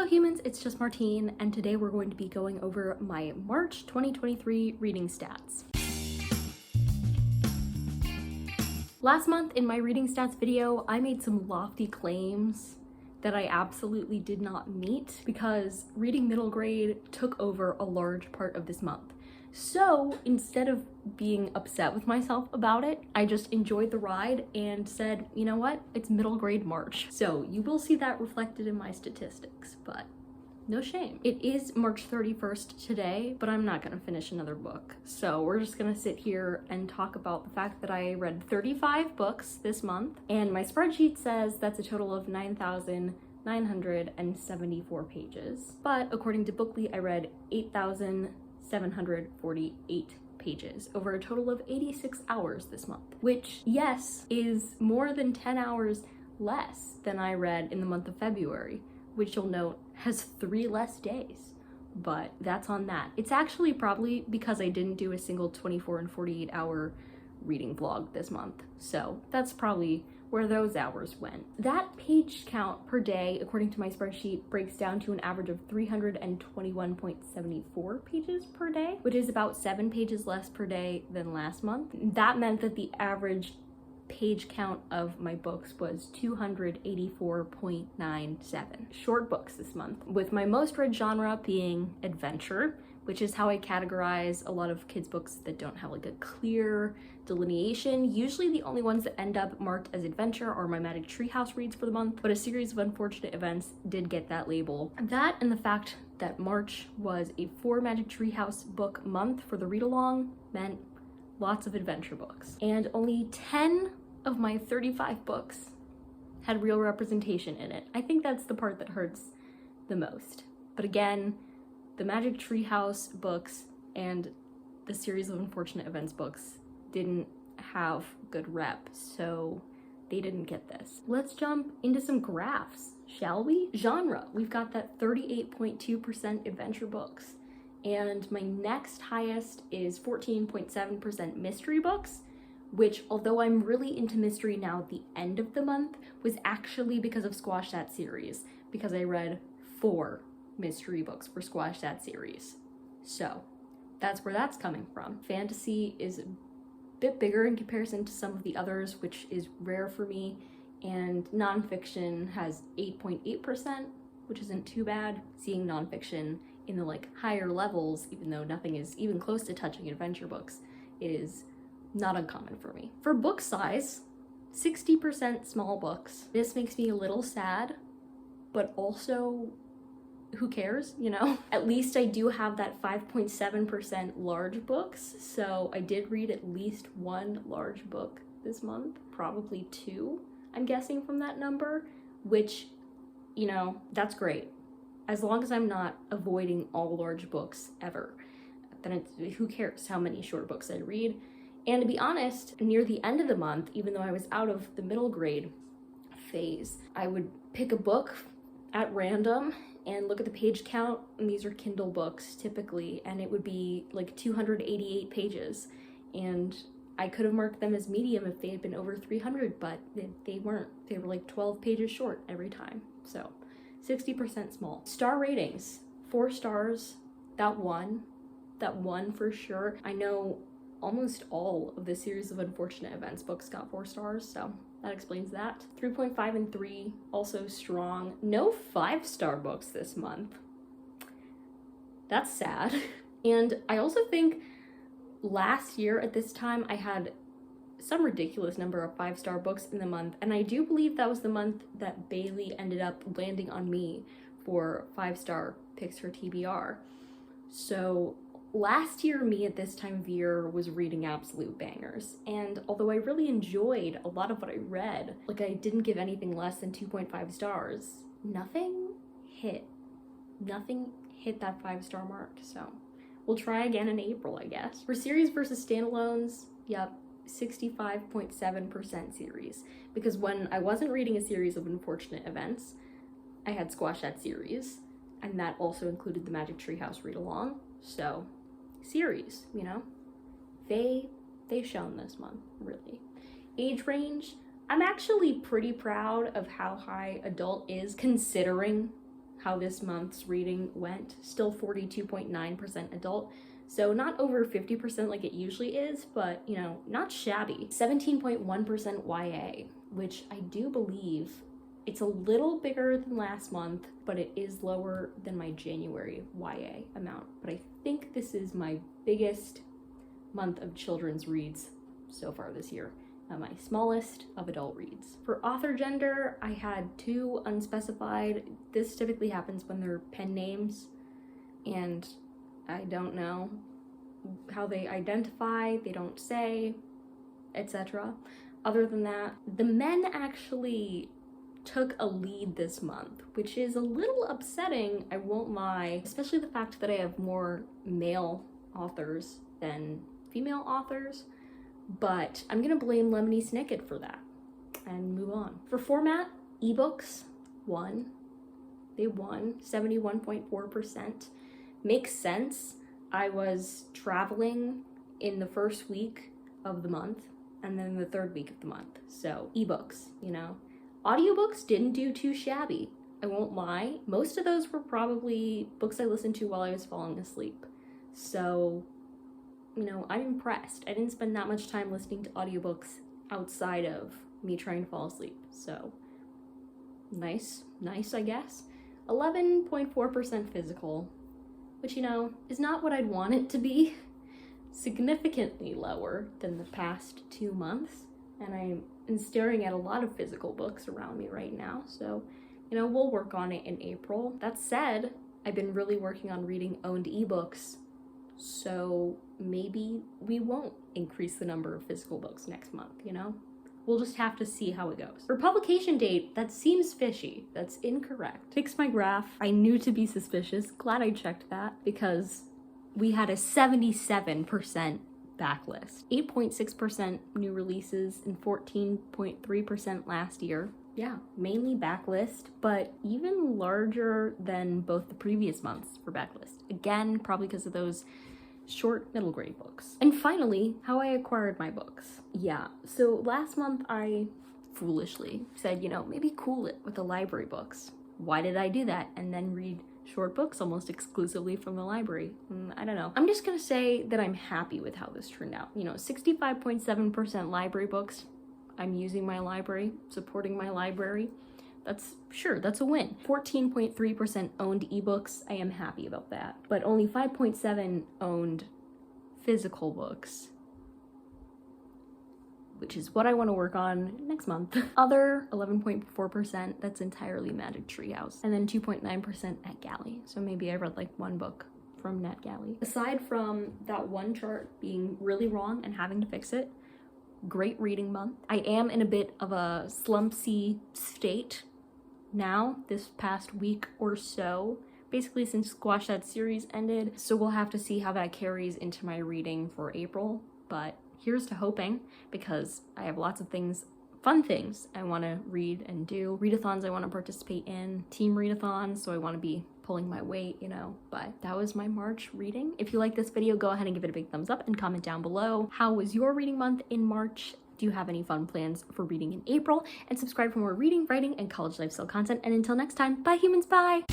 Hello humans, it's just Martine, and today we're going to be going over my March 2023 reading stats. Last month in my reading stats video, I made some lofty claims that I absolutely did not meet because reading middle grade took over a large part of this month. So instead of being upset with myself about it, I just enjoyed the ride and said, you know what, it's middle grade March. So you will see that reflected in my statistics, but no shame. It is March 31st today, but I'm not gonna finish another book. So we're just gonna sit here and talk about the fact that I read 35 books this month, and my spreadsheet says that's a total of 9,974 pages. But according to Bookly, I read 8,748 pages over a total of 86 hours this month, which, yes, is more than 10 hours less than I read in the month of February, which you'll note has 3 less days, but that's on that. It's actually probably because I didn't do a single 24 and 48 hour reading vlog this month, so that's probably where those hours went. That page count per day, according to my spreadsheet, breaks down to an average of 321.74 pages per day, which is about 7 pages less per day than last month. That meant that the average page count of my books was 284.97 short books this month, with my most read genre being adventure, which is how I categorize a lot of kids' books that don't have like a clear delineation. Usually the only ones that end up marked as adventure are my Magic Treehouse reads for the month, but A Series of Unfortunate Events did get that label. That and the fact that March was a 4 Magic Treehouse book month for the read-along meant lots of adventure books. And only 10 of my 35 books had real representation in it. I think that's the part that hurts the most. But again, the Magic Treehouse books and the Series of Unfortunate Events books didn't have good rep, so they didn't get this. Let's jump into some graphs, shall we? Genre, we've got that 38.2% adventure books, and my next highest is 14.7% mystery books, which, although I'm really into mystery now at the end of the month, was actually because of Squash That series, because I read 4 mystery books for Squash That series. So that's where that's coming from. Fantasy is a bit bigger in comparison to some of the others, which is rare for me, and nonfiction has 8.8%, which isn't too bad. Seeing nonfiction in the like higher levels, even though nothing is even close to touching adventure books, is not uncommon for me. For book size, 60% small books. This makes me a little sad, but also who cares, you know? At least I do have that 5.7% large books, so I did read at least 1 large book this month, probably 2, I'm guessing from that number, which, you know, that's great. As long as I'm not avoiding all large books ever, then who cares how many short books I read. And to be honest, near the end of the month, even though I was out of the middle grade phase, I would pick a book at random and look at the page count, and these are Kindle books typically, and it would be like 288 pages. And I could have marked them as medium if they had been over 300, but they weren't. They were like 12 pages short every time. So 60% small. Star ratings, 4 stars, that one for sure. I know almost all of the Series of Unfortunate Events books got 4 stars, so that explains that. 3.5 and 3, also strong. No 5-star books this month. That's sad. And I also think last year at this time, I had some ridiculous number of 5-star books in the month, and I do believe that was the month that Bailey ended up landing on me for 5-star picks for TBR. So last year, me at this time of year was reading absolute bangers, and although I really enjoyed a lot of what I read, like I didn't give anything less than 2.5 stars, nothing hit that 5-star mark, so we'll try again in April, I guess. For series versus standalones, yep, 65.7% series, because when I wasn't reading A Series of Unfortunate Events, I had Squash That series, and that also included the Magic Treehouse read-along, so series, you know, they shone this month, really. Age range, I'm actually pretty proud of how high adult is considering how this month's reading went. Still 42.9% adult. So not over 50% like it usually is, but you know, not shabby. 17.1% YA, which I do believe it's a little bigger than last month, but it is lower than my January YA amount. But I think this is my biggest month of children's reads so far this year. My smallest of adult reads. For author gender, I had 2 unspecified. This typically happens when they're pen names, and I don't know how they identify, they don't say, etc. Other than that, the men actually took a lead this month, which is a little upsetting, I won't lie, especially the fact that I have more male authors than female authors, but I'm gonna blame Lemony Snicket for that and move on. For format, ebooks won. They won 71.4%. Makes sense. I was traveling in the first week of the month and then the third week of the month, so ebooks, you know. Audiobooks didn't do too shabby, I won't lie. Most of those were probably books I listened to while I was falling asleep. So, you know, I'm impressed. I didn't spend that much time listening to audiobooks outside of me trying to fall asleep. So, nice, I guess. 11.4% physical, which, you know, is not what I'd want it to be. Significantly lower than the past 2 months. And I'm staring at a lot of physical books around me right now, so, you know, we'll work on it in April. That said, I've been really working on reading owned ebooks, so maybe we won't increase the number of physical books next month, you know? We'll just have to see how it goes. For publication date, that seems fishy. That's incorrect. Fix my graph. I knew to be suspicious. Glad I checked that, because we had a 77% backlist. 8.6% new releases and 14.3% last year. Yeah, mainly backlist, but even larger than both the previous months for backlist. Again, probably because of those short middle grade books. And finally, how I acquired my books. Yeah, so last month I foolishly said, you know, maybe cool it with the library books. Why did I do that? And then read short books almost exclusively from the library. I don't know. I'm just gonna say that I'm happy with how this turned out. You know, 65.7% library books. I'm using my library, supporting my library. That's a win. 14.3% owned ebooks. I am happy about that. But only 5.7 owned physical books, which is what I want to work on next month. Other, 11.4%, that's entirely Magic Treehouse. And then 2.9% at Galley. So maybe I read like 1 book from NetGalley. Aside from that one chart being really wrong and having to fix it, great reading month. I am in a bit of a slumpsy state now, this past week or so, basically since Squash That series ended. So we'll have to see how that carries into my reading for April, but here's to hoping, because I have lots of things, fun things I want to read and do. Readathons I want to participate in, team readathons, so I want to be pulling my weight, you know. But that was my March reading. If you like this video, go ahead and give it a big thumbs up and comment down below. How was your reading month in March? Do you have any fun plans for reading in April? And subscribe for more reading, writing, and college lifestyle content. And until next time, bye humans, bye!